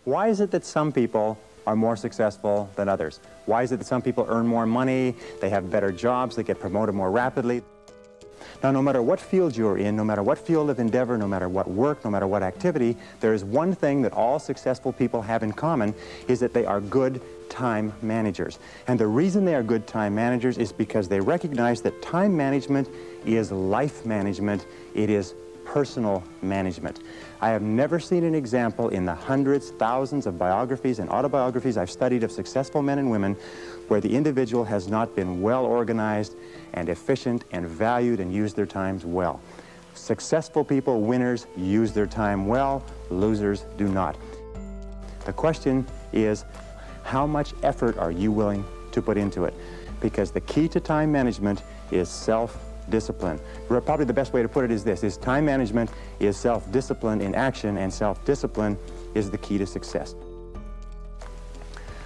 Why is it that some people are more successful than others? Why is it that some people earn more money, they have better jobs, they get promoted more rapidly? Now, no matter what field you're in, no matter what field of endeavor, no matter what work, no matter what activity, there is one thing that all successful people have in common, is that they are good time managers. And the reason they are good time managers is because they recognize that time management is life management, it is personal management. I have never seen an example in the hundreds, thousands of biographies and autobiographies I've studied of successful men and women where the individual has not been well organized and efficient and valued and used their times well. Successful people, winners, use their time well, losers do not. The question is, how much effort are you willing to put into it? Because the key to time management is self-discipline. Probably the best way to put it is this, is time management is self-discipline in action, and self-discipline is the key to success.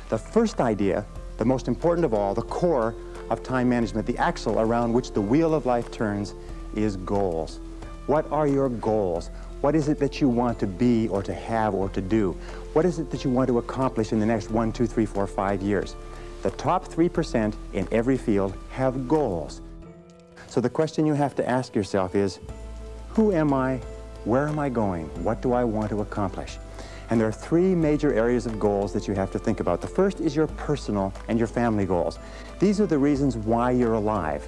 The first idea, the most important of all, the core of time management, the axle around which the wheel of life turns, is goals. What are your goals? What is it that you want to be or to have or to do? What is it that you want to accomplish in the next 1, 2, 3, 4, 5 years? The top 3% in every field have goals. So the question you have to ask yourself is, who am I? Where am I going? What do I want to accomplish? And there are three major areas of goals that you have to think about. The first is your personal and your family goals. These are the reasons why you're alive.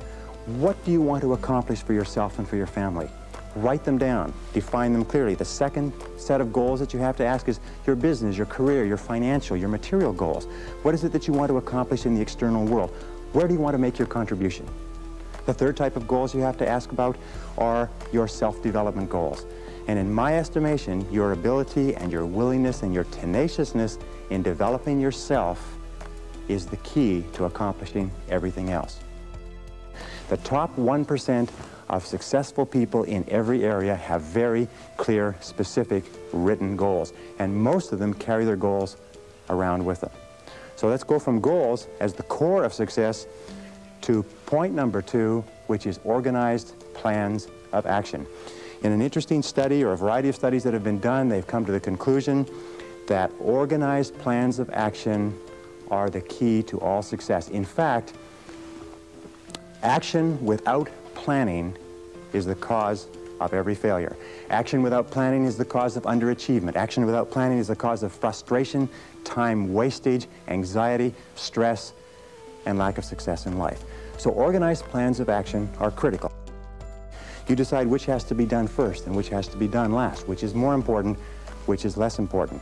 What do you want to accomplish for yourself and for your family? Write them down, define them clearly. The second set of goals that you have to ask is your business, your career, your financial, your material goals. What is it that you want to accomplish in the external world? Where do you want to make your contribution? The third type of goals you have to ask about are your self-development goals. And in my estimation, your ability and your willingness and your tenaciousness in developing yourself is the key to accomplishing everything else. The top 1% of successful people in every area have very clear, specific, written goals. And most of them carry their goals around with them. So let's go from goals as the core of success to point number 2, which is organized plans of action. In an interesting study, or a variety of studies that have been done, they've come to the conclusion that organized plans of action are the key to all success. In fact, action without planning is the cause of every failure. Action without planning is the cause of underachievement. Action without planning is the cause of frustration, time wastage, anxiety, stress, and lack of success in life. So organized plans of action are critical. You decide which has to be done first and which has to be done last, which is more important, which is less important.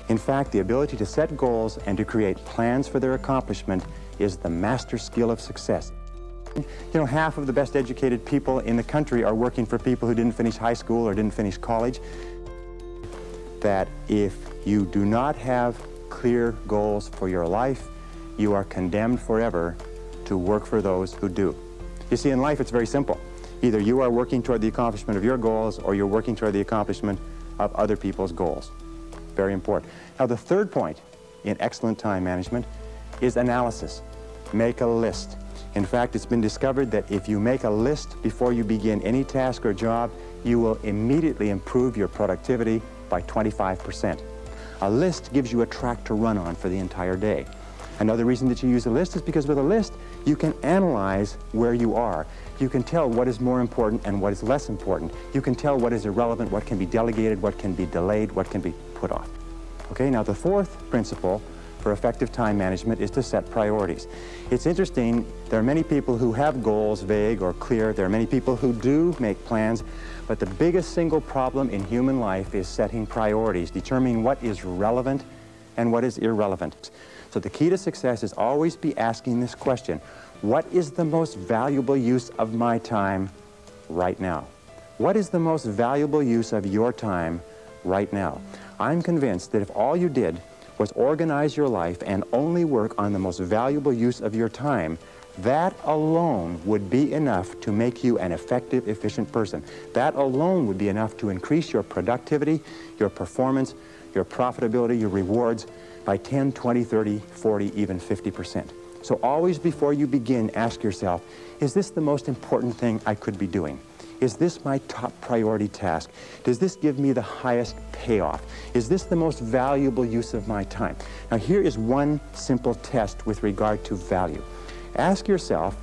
In fact, the ability to set goals and to create plans for their accomplishment is the master skill of success. You know, half of the best educated people in the country are working for people who didn't finish high school or didn't finish college. That if you do not have clear goals for your life, you are condemned forever to work for those who do. You see, in life it's very simple. Either you are working toward the accomplishment of your goals or you're working toward the accomplishment of other people's goals. Very important. Now, the third point in excellent time management is analysis. Make a list. In fact, it's been discovered that if you make a list before you begin any task or job, you will immediately improve your productivity by 25%. A list gives you a track to run on for the entire day. Another reason that you use a list is because with a list, you can analyze where you are. You can tell what is more important and what is less important. You can tell what is irrelevant, what can be delegated, what can be delayed, what can be put off. Okay, now the fourth principle for effective time management is to set priorities. It's interesting, there are many people who have goals, vague or clear. There are many people who do make plans, but the biggest single problem in human life is setting priorities, determining what is relevant and what is irrelevant. So the key to success is always be asking this question: what is the most valuable use of my time right now? What is the most valuable use of your time right now? I'm convinced that if all you did was organize your life and only work on the most valuable use of your time, that alone would be enough to make you an effective, efficient person. That alone would be enough to increase your productivity, your performance, your profitability, your rewards by 10, 20, 30, 40, even 50%. So always before you begin, ask yourself, is this the most important thing I could be doing? is this my top priority task? Does this give me the highest payoff? Is this the most valuable use of my time? Now here is one simple test with regard to value. Ask yourself,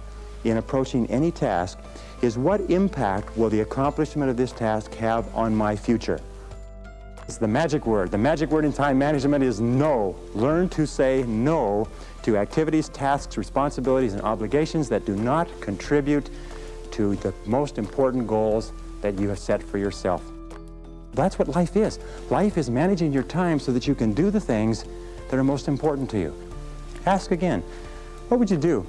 in approaching any task, is what impact will the accomplishment of this task have on my future? It's the magic word. The magic word in time management is no. Learn to say no to activities, tasks, responsibilities, and obligations that do not contribute to the most important goals that you have set for yourself. That's what life is. Life is managing your time so that you can do the things that are most important to you. Ask again, what would you do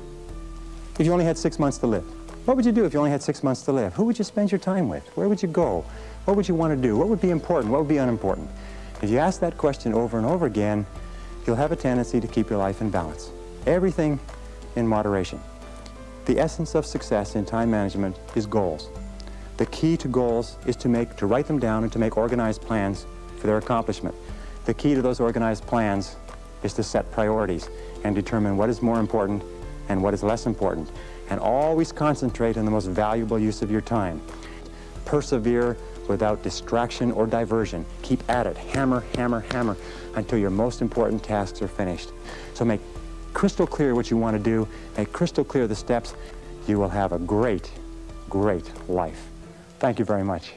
if you only had 6 months to live? What would you do if you only had 6 months to live? Who would you spend your time with? Where would you go? What would you want to do? What would be important? What would be unimportant? If you ask that question over and over again, you'll have a tendency to keep your life in balance. Everything in moderation. The essence of success in time management is goals. The key to goals is to write them down and to make organized plans for their accomplishment. The key to those organized plans is to set priorities and determine what is more important and what is less important. And always concentrate on the most valuable use of your time. Persevere without distraction or diversion. Keep at it. Hammer, hammer, hammer until your most important tasks are finished. So make crystal clear what you want to do. Make crystal clear the steps. You will have a great, great life. Thank you very much.